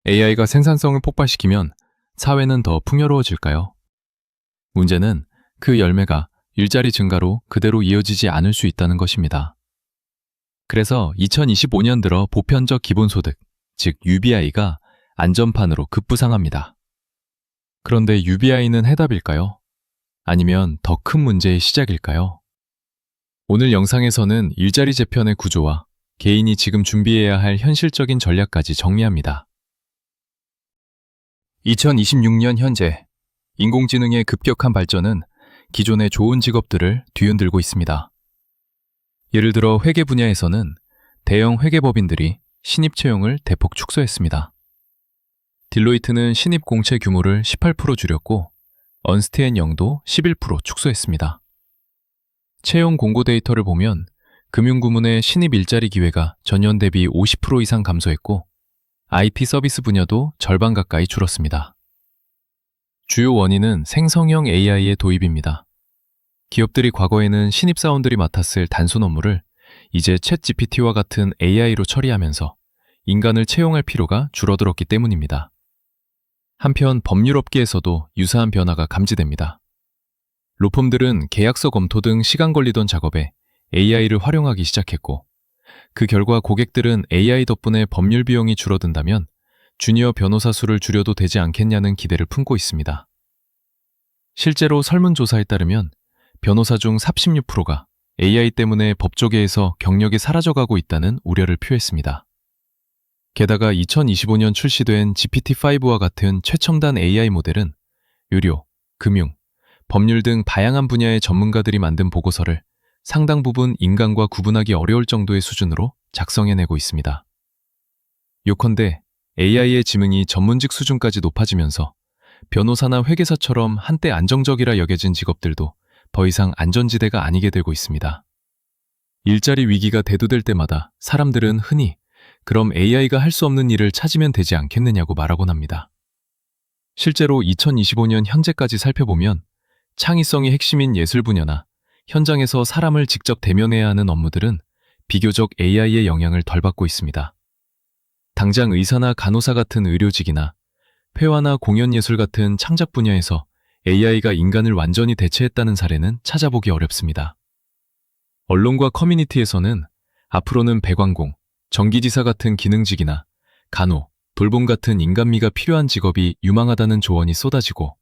AI가 생산성을 폭발시키면 사회는 더 풍요로워질까요? 문제는 그 열매가 일자리 증가로 그대로 이어지지 않을 수 있다는 것입니다. 그래서 2025년 들어 보편적 기본소득, 즉 UBI가 안전판으로 급부상합니다. 그런데 UBI는 해답일까요? 아니면 더 큰 문제의 시작일까요? 오늘 영상에서는 일자리 재편의 구조와 개인이 지금 준비해야 할 현실적인 전략까지 정리합니다. 2026년 현재 인공지능의 급격한 발전은 기존의 좋은 직업들을 뒤흔들고 있습니다. 예를 들어 회계 분야에서는 대형 회계법인들이 신입 채용을 대폭 축소했습니다. 딜로이트는 신입 공채 규모를 18% 줄였고 언스트앤영도 11% 축소했습니다. 채용 공고 데이터를 보면 금융부문의 신입 일자리 기회가 전년 대비 50% 이상 감소했고 IT 서비스 분야도 절반 가까이 줄었습니다. 주요 원인은 생성형 AI의 도입입니다. 기업들이 과거에는 신입사원들이 맡았을 단순 업무를 이제 챗 GPT와 같은 AI로 처리하면서 인간을 채용할 필요가 줄어들었기 때문입니다. 한편 법률업계에서도 유사한 변화가 감지됩니다. 로펌들은 계약서 검토 등 시간 걸리던 작업에 AI를 활용하기 시작했고, 그 결과 고객들은 AI 덕분에 법률 비용이 줄어든다면 주니어 변호사 수를 줄여도 되지 않겠냐는 기대를 품고 있습니다. 실제로 설문조사에 따르면 변호사 중 36%가 AI 때문에 법조계에서 경력이 사라져가고 있다는 우려를 표했습니다. 게다가 2025년 출시된 GPT-5와 같은 최첨단 AI 모델은 의료, 금융, 법률 등 다양한 분야의 전문가들이 만든 보고서를 상당 부분 인간과 구분하기 어려울 정도의 수준으로 작성해내고 있습니다. 요컨대 AI의 지능이 전문직 수준까지 높아지면서 변호사나 회계사처럼 한때 안정적이라 여겨진 직업들도 더 이상 안전지대가 아니게 되고 있습니다. 일자리 위기가 대두될 때마다 사람들은 흔히 그럼 AI가 할 수 없는 일을 찾으면 되지 않겠느냐고 말하곤 합니다. 실제로 2025년 현재까지 살펴보면 창의성이 핵심인 예술 분야나 현장에서 사람을 직접 대면해야 하는 업무들은 비교적 AI의 영향을 덜 받고 있습니다. 당장 의사나 간호사 같은 의료직이나 회화나 공연예술 같은 창작 분야에서 AI가 인간을 완전히 대체했다는 사례는 찾아보기 어렵습니다. 언론과 커뮤니티에서는 앞으로는 배관공, 전기지사 같은 기능직이나 간호, 돌봄 같은 인간미가 필요한 직업이 유망하다는 조언이 쏟아지고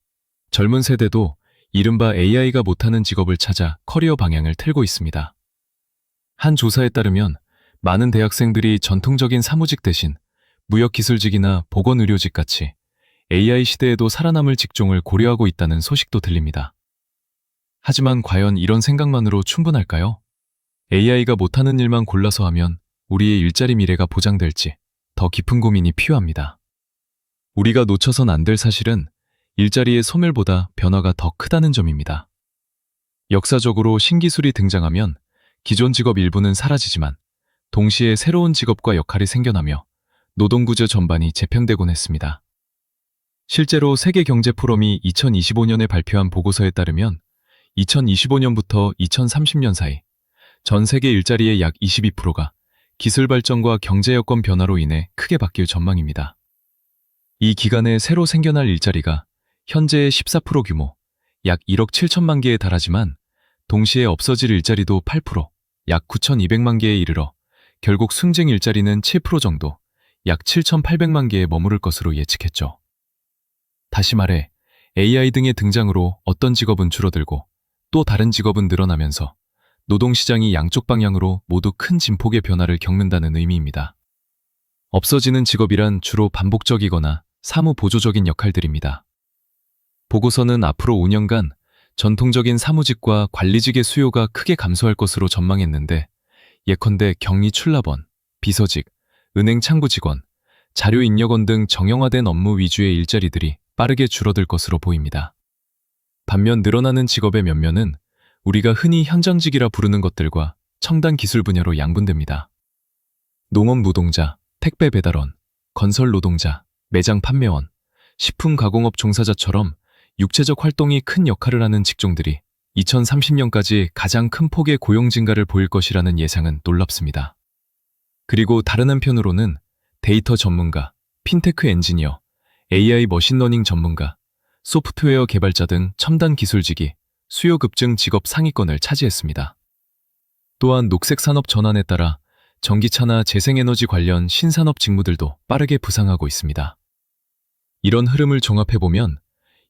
젊은 세대도 이른바 AI가 못하는 직업을 찾아 커리어 방향을 틀고 있습니다. 한 조사에 따르면 많은 대학생들이 전통적인 사무직 대신 무역기술직이나 보건의료직 같이 AI 시대에도 살아남을 직종을 고려하고 있다는 소식도 들립니다. 하지만 과연 이런 생각만으로 충분할까요? AI가 못하는 일만 골라서 하면 우리의 일자리 미래가 보장될지 더 깊은 고민이 필요합니다. 우리가 놓쳐선 안 될 사실은 일자리의 소멸보다 변화가 더 크다는 점입니다. 역사적으로 신기술이 등장하면 기존 직업 일부는 사라지지만 동시에 새로운 직업과 역할이 생겨나며 노동구조 전반이 재편되곤 했습니다. 실제로 세계경제포럼이 2025년에 발표한 보고서에 따르면 2025년부터 2030년 사이 전 세계 일자리의 약 22%가 기술 발전과 경제 여건 변화로 인해 크게 바뀔 전망입니다. 이 기간에 새로 생겨날 일자리가 현재의 14% 규모, 약 1억 7천만 개에 달하지만 동시에 없어질 일자리도 8%, 약 9,200만 개에 이르러 결국 승쟁 일자리는 7% 정도, 약 7,800만 개에 머무를 것으로 예측했죠. 다시 말해 AI 등의 등장으로 어떤 직업은 줄어들고 또 다른 직업은 늘어나면서 노동시장이 양쪽 방향으로 모두 큰 진폭의 변화를 겪는다는 의미입니다. 없어지는 직업이란 주로 반복적이거나 사무보조적인 역할들입니다. 보고서는 앞으로 5년간 전통적인 사무직과 관리직의 수요가 크게 감소할 것으로 전망했는데 예컨대 격리 출납원, 비서직, 은행 창구 직원, 자료 입력원 등 정형화된 업무 위주의 일자리들이 빠르게 줄어들 것으로 보입니다. 반면 늘어나는 직업의 면면은 우리가 흔히 현장직이라 부르는 것들과 첨단 기술 분야로 양분됩니다. 농업 노동자, 택배 배달원, 건설 노동자, 매장 판매원, 식품 가공업 종사자처럼 육체적 활동이 큰 역할을 하는 직종들이 2030년까지 가장 큰 폭의 고용 증가를 보일 것이라는 예상은 놀랍습니다. 그리고 다른 한편으로는 데이터 전문가, 핀테크 엔지니어, AI 머신러닝 전문가, 소프트웨어 개발자 등 첨단 기술직이 수요 급증 직업 상위권을 차지했습니다. 또한 녹색 산업 전환에 따라 전기차나 재생에너지 관련 신산업 직무들도 빠르게 부상하고 있습니다. 이런 흐름을 종합해보면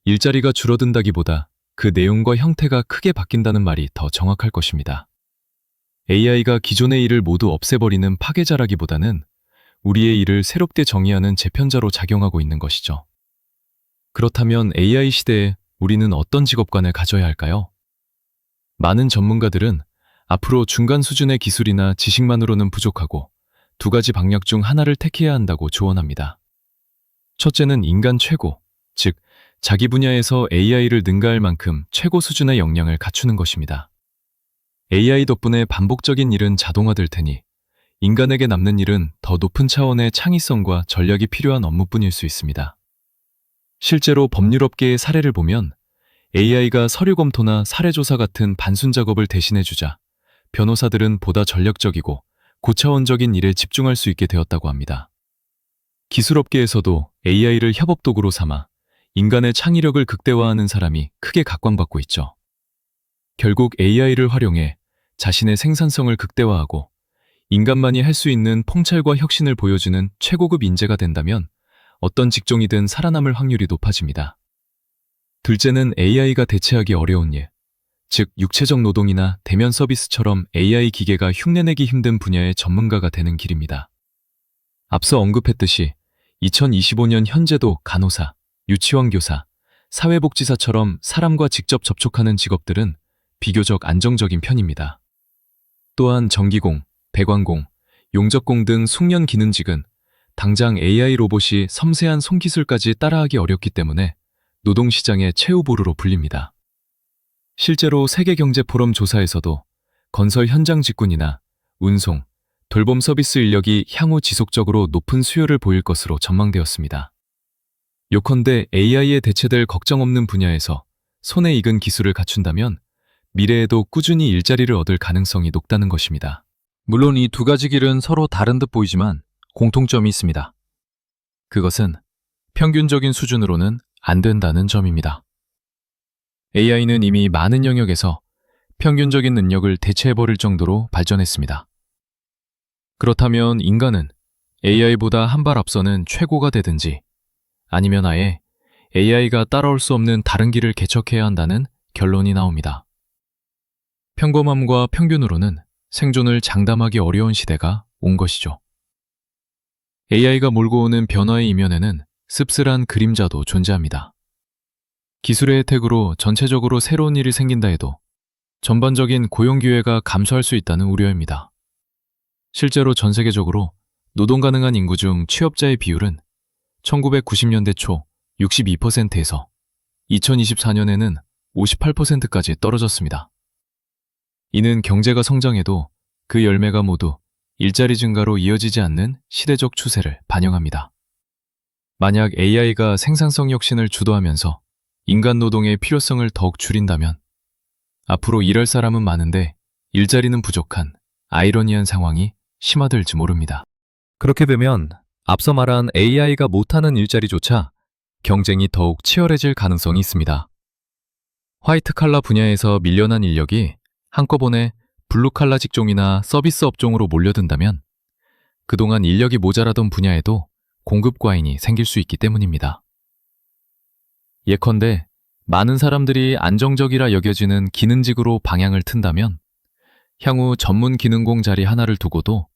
일자리가 줄어든다기보다 그 내용과 형태가 크게 바뀐다는 말이 더 정확할 것입니다. AI가 기존의 일을 모두 없애버리는 파괴자라기보다는 우리의 일을 새롭게 정의하는 재편자로 작용하고 있는 것이죠. 그렇다면 AI 시대에 우리는 어떤 직업관을 가져야 할까요? 많은 전문가들은 앞으로 중간 수준의 기술이나 지식만으로는 부족하고 두 가지 방향 중 하나를 택해야 한다고 조언합니다. 첫째는 인간 최고, 즉 자기 분야에서 AI를 능가할 만큼 최고 수준의 역량을 갖추는 것입니다. AI 덕분에 반복적인 일은 자동화될 테니 인간에게 남는 일은 더 높은 차원의 창의성과 전략이 필요한 업무뿐일 수 있습니다. 실제로 법률업계의 사례를 보면 AI가 서류 검토나 사례 조사 같은 단순 작업을 대신해주자 변호사들은 보다 전략적이고 고차원적인 일에 집중할 수 있게 되었다고 합니다. 기술업계에서도 AI를 협업도구로 삼아 인간의 창의력을 극대화하는 사람이 크게 각광받고 있죠. 결국 AI를 활용해 자신의 생산성을 극대화하고 인간만이 할 수 있는 통찰과 혁신을 보여주는 최고급 인재가 된다면 어떤 직종이든 살아남을 확률이 높아집니다. 둘째는 AI가 대체하기 어려운 일, 즉 육체적 노동이나 대면 서비스처럼 AI 기계가 흉내내기 힘든 분야의 전문가가 되는 길입니다. 앞서 언급했듯이 2025년 현재도 간호사, 유치원 교사, 사회복지사처럼 사람과 직접 접촉하는 직업들은 비교적 안정적인 편입니다. 또한 전기공, 배관공, 용접공 등 숙련 기능직은 당장 AI 로봇이 섬세한 손기술까지 따라하기 어렵기 때문에 노동시장의 최후보루로 불립니다. 실제로 세계경제포럼 조사에서도 건설 현장 직군이나 운송, 돌봄 서비스 인력이 향후 지속적으로 높은 수요를 보일 것으로 전망되었습니다. 요컨대 AI에 대체될 걱정 없는 분야에서 손에 익은 기술을 갖춘다면 미래에도 꾸준히 일자리를 얻을 가능성이 높다는 것입니다. 물론 이 두 가지 길은 서로 다른 듯 보이지만 공통점이 있습니다. 그것은 평균적인 수준으로는 안 된다는 점입니다. AI는 이미 많은 영역에서 평균적인 능력을 대체해버릴 정도로 발전했습니다. 그렇다면 인간은 AI보다 한 발 앞서는 최고가 되든지 아니면 아예 AI가 따라올 수 없는 다른 길을 개척해야 한다는 결론이 나옵니다. 평범함과 평균으로는 생존을 장담하기 어려운 시대가 온 것이죠. AI가 몰고 오는 변화의 이면에는 씁쓸한 그림자도 존재합니다. 기술의 혜택으로 전체적으로 새로운 일이 생긴다 해도 전반적인 고용 기회가 감소할 수 있다는 우려입니다. 실제로 전 세계적으로 노동 가능한 인구 중 취업자의 비율은 1990년대 초 62%에서 2024년에는 58%까지 떨어졌습니다. 이는 경제가 성장해도 그 열매가 모두 일자리 증가로 이어지지 않는 시대적 추세를 반영합니다. 만약 AI가 생산성 혁신을 주도하면서 인간 노동의 필요성을 더욱 줄인다면 앞으로 일할 사람은 많은데 일자리는 부족한 아이러니한 상황이 심화될지 모릅니다. 그렇게 되면 앞서 말한 AI가 못하는 일자리조차 경쟁이 더욱 치열해질 가능성이 있습니다. 화이트 칼라 분야에서 밀려난 인력이 한꺼번에 블루 칼라 직종이나 서비스 업종으로 몰려든다면 그동안 인력이 모자라던 분야에도 공급 과잉이 생길 수 있기 때문입니다. 예컨대 많은 사람들이 안정적이라 여겨지는 기능직으로 방향을 튼다면 향후 전문 기능공 자리 하나를 두고도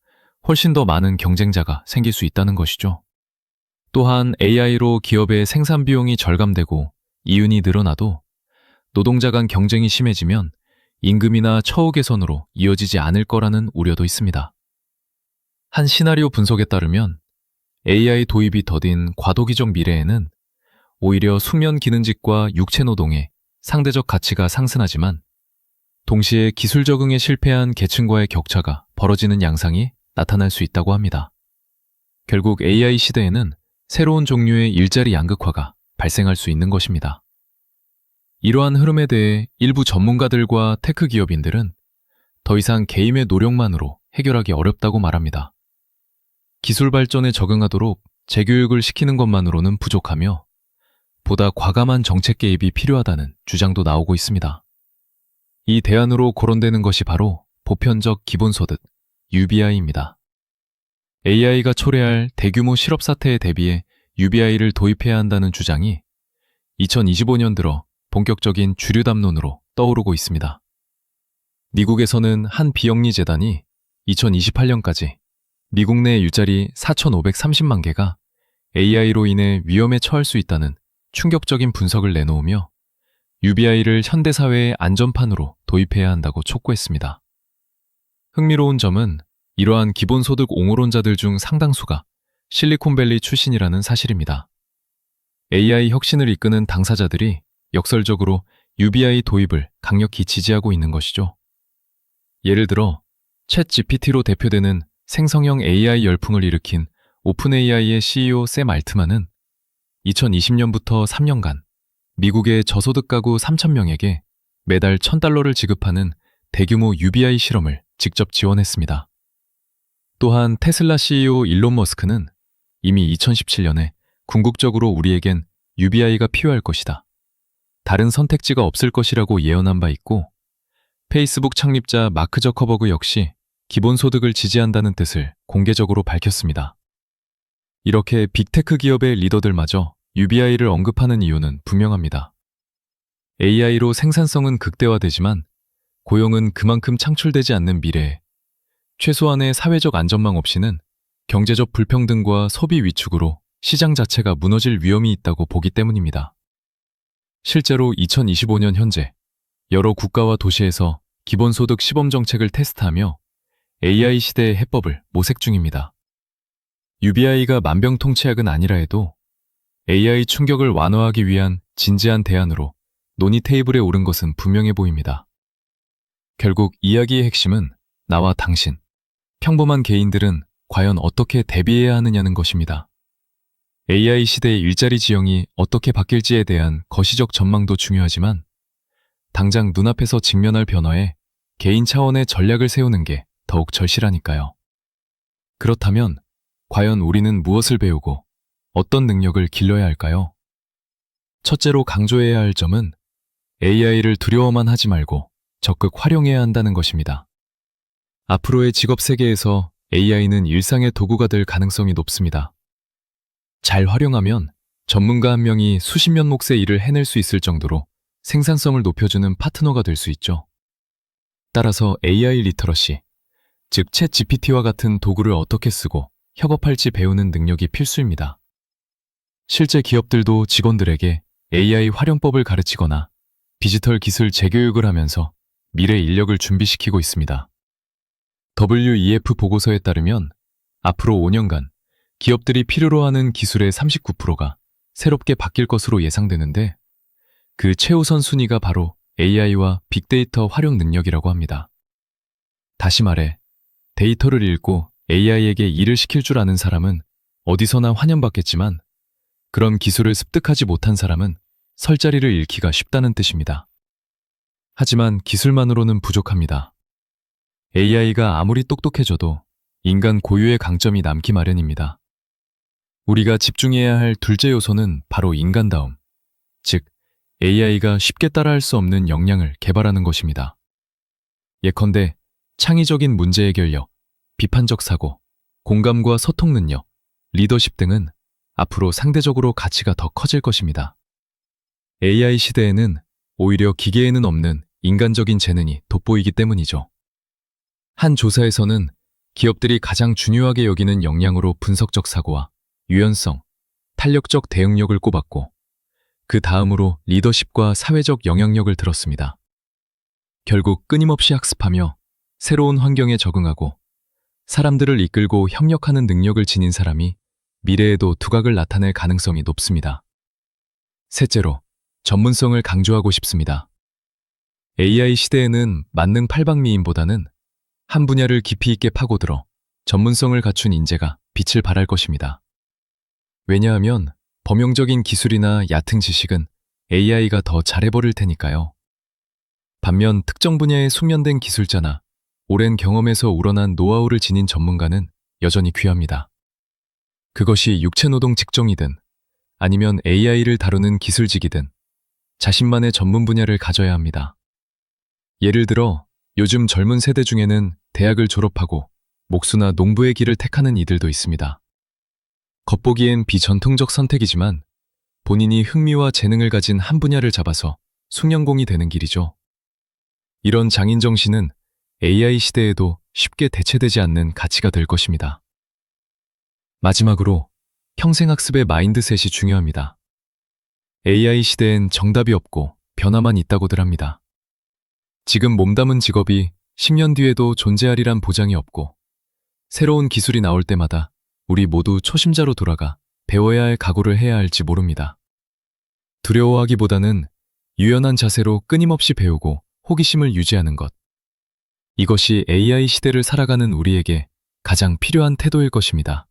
훨씬 더 많은 경쟁자가 생길 수 있다는 것이죠. 또한 AI로 기업의 생산 비용이 절감되고 이윤이 늘어나도 노동자 간 경쟁이 심해지면 임금이나 처우 개선으로 이어지지 않을 거라는 우려도 있습니다. 한 시나리오 분석에 따르면 AI 도입이 더딘 과도기적 미래에는 오히려 수면 기능직과 육체 노동의 상대적 가치가 상승하지만 동시에 기술 적응에 실패한 계층과의 격차가 벌어지는 양상이 나타날 수 있다고 합니다. 결국 AI 시대에는 새로운 종류의 일자리 양극화가 발생할 수 있는 것입니다. 이러한 흐름에 대해 일부 전문가들과 테크 기업인들은 더 이상 개인의 노력만으로 해결하기 어렵다고 말합니다. 기술 발전에 적응하도록 재교육을 시키는 것만으로는 부족하며 보다 과감한 정책 개입이 필요하다는 주장도 나오고 있습니다. 이 대안으로 거론되는 것이 바로 보편적 기본소득, UBI입니다. AI가 초래할 대규모 실업 사태에 대비해 UBI를 도입해야 한다는 주장이 2025년 들어 본격적인 주류 담론으로 떠오르고 있습니다. 미국에서는 한 비영리 재단이 2028년까지 미국 내 일자리 4,530만 개가 AI로 인해 위험에 처할 수 있다는 충격적인 분석을 내놓으며 UBI를 현대사회의 안전판으로 도입해야 한다고 촉구했습니다. 흥미로운 점은 이러한 기본소득 옹호론자들 중 상당수가 실리콘밸리 출신이라는 사실입니다. AI 혁신을 이끄는 당사자들이 역설적으로 UBI 도입을 강력히 지지하고 있는 것이죠. 예를 들어 챗 GPT로 대표되는 생성형 AI 열풍을 일으킨 오픈AI의 CEO 샘 알트만은 2020년부터 3년간 미국의 저소득 가구 3,000명에게 매달 $1,000를 지급하는 대규모 UBI 실험을 직접 지원했습니다. 또한 테슬라 CEO 일론 머스크는 이미 2017년에 궁극적으로 우리에겐 UBI가 필요할 것이다. 다른 선택지가 없을 것이라고 예언한 바 있고, 페이스북 창립자 마크 저커버그 역시 기본소득을 지지한다는 뜻을 공개적으로 밝혔습니다. 이렇게 빅테크 기업의 리더들마저 UBI를 언급하는 이유는 분명합니다. AI로 생산성은 극대화되지만 고용은 그만큼 창출되지 않는 미래에 최소한의 사회적 안전망 없이는 경제적 불평등과 소비 위축으로 시장 자체가 무너질 위험이 있다고 보기 때문입니다. 실제로 2025년 현재 여러 국가와 도시에서 기본소득 시범 정책을 테스트하며 AI 시대의 해법을 모색 중입니다. UBI가 만병통치약은 아니라 해도 AI 충격을 완화하기 위한 진지한 대안으로 논의 테이블에 오른 것은 분명해 보입니다. 결국 이야기의 핵심은 나와 당신, 평범한 개인들은 과연 어떻게 대비해야 하느냐는 것입니다. AI 시대의 일자리 지형이 어떻게 바뀔지에 대한 거시적 전망도 중요하지만 당장 눈앞에서 직면할 변화에 개인 차원의 전략을 세우는 게 더욱 절실하니까요. 그렇다면 과연 우리는 무엇을 배우고 어떤 능력을 길러야 할까요? 첫째로 강조해야 할 점은 AI를 두려워만 하지 말고 적극 활용해야 한다는 것입니다. 앞으로의 직업 세계에서 AI는 일상의 도구가 될 가능성이 높습니다. 잘 활용하면 전문가 한 명이 수십년 몫의 일을 해낼 수 있을 정도로 생산성을 높여주는 파트너가 될 수 있죠. 따라서 AI 리터러시, 즉 챗 GPT와 같은 도구를 어떻게 쓰고 협업할지 배우는 능력이 필수입니다. 실제 기업들도 직원들에게 AI 활용법을 가르치거나 디지털 기술 재교육을 하면서 미래 인력을 준비시키고 있습니다. WEF 보고서에 따르면 앞으로 5년간 기업들이 필요로 하는 기술의 39%가 새롭게 바뀔 것으로 예상되는데 그 최우선 순위가 바로 AI와 빅데이터 활용 능력이라고 합니다. 다시 말해 데이터를 읽고 AI에게 일을 시킬 줄 아는 사람은 어디서나 환영받겠지만 그런 기술을 습득하지 못한 사람은 설 자리를 잃기가 쉽다는 뜻입니다. 하지만 기술만으로는 부족합니다. AI가 아무리 똑똑해져도 인간 고유의 강점이 남기 마련입니다. 우리가 집중해야 할 둘째 요소는 바로 인간다움, 즉 AI가 쉽게 따라할 수 없는 역량을 개발하는 것입니다. 예컨대 창의적인 문제 해결력, 비판적 사고, 공감과 소통 능력, 리더십 등은 앞으로 상대적으로 가치가 더 커질 것입니다. AI 시대에는 오히려 기계에는 없는 인간적인 재능이 돋보이기 때문이죠. 한 조사에서는 기업들이 가장 중요하게 여기는 역량으로 분석적 사고와 유연성, 탄력적 대응력을 꼽았고 그 다음으로 리더십과 사회적 영향력을 들었습니다. 결국 끊임없이 학습하며 새로운 환경에 적응하고 사람들을 이끌고 협력하는 능력을 지닌 사람이 미래에도 두각을 나타낼 가능성이 높습니다. 셋째로, 전문성을 강조하고 싶습니다. AI 시대에는 만능 팔방미인보다는 한 분야를 깊이 있게 파고들어 전문성을 갖춘 인재가 빛을 발할 것입니다. 왜냐하면 범용적인 기술이나 얕은 지식은 AI가 더 잘해버릴 테니까요. 반면 특정 분야에 숙련된 기술자나 오랜 경험에서 우러난 노하우를 지닌 전문가는 여전히 귀합니다. 그것이 육체노동 직종이든 아니면 AI를 다루는 기술직이든 자신만의 전문 분야를 가져야 합니다. 예를 들어 요즘 젊은 세대 중에는 대학을 졸업하고 목수나 농부의 길을 택하는 이들도 있습니다. 겉보기엔 비전통적 선택이지만 본인이 흥미와 재능을 가진 한 분야를 잡아서 숙련공이 되는 길이죠. 이런 장인 정신은 AI 시대에도 쉽게 대체되지 않는 가치가 될 것입니다. 마지막으로 평생학습의 마인드셋이 중요합니다. AI 시대엔 정답이 없고 변화만 있다고들 합니다. 지금 몸담은 직업이 10년 뒤에도 존재하리란 보장이 없고 새로운 기술이 나올 때마다 우리 모두 초심자로 돌아가 배워야 할 각오를 해야 할지 모릅니다. 두려워하기보다는 유연한 자세로 끊임없이 배우고 호기심을 유지하는 것. 이것이 AI 시대를 살아가는 우리에게 가장 필요한 태도일 것입니다.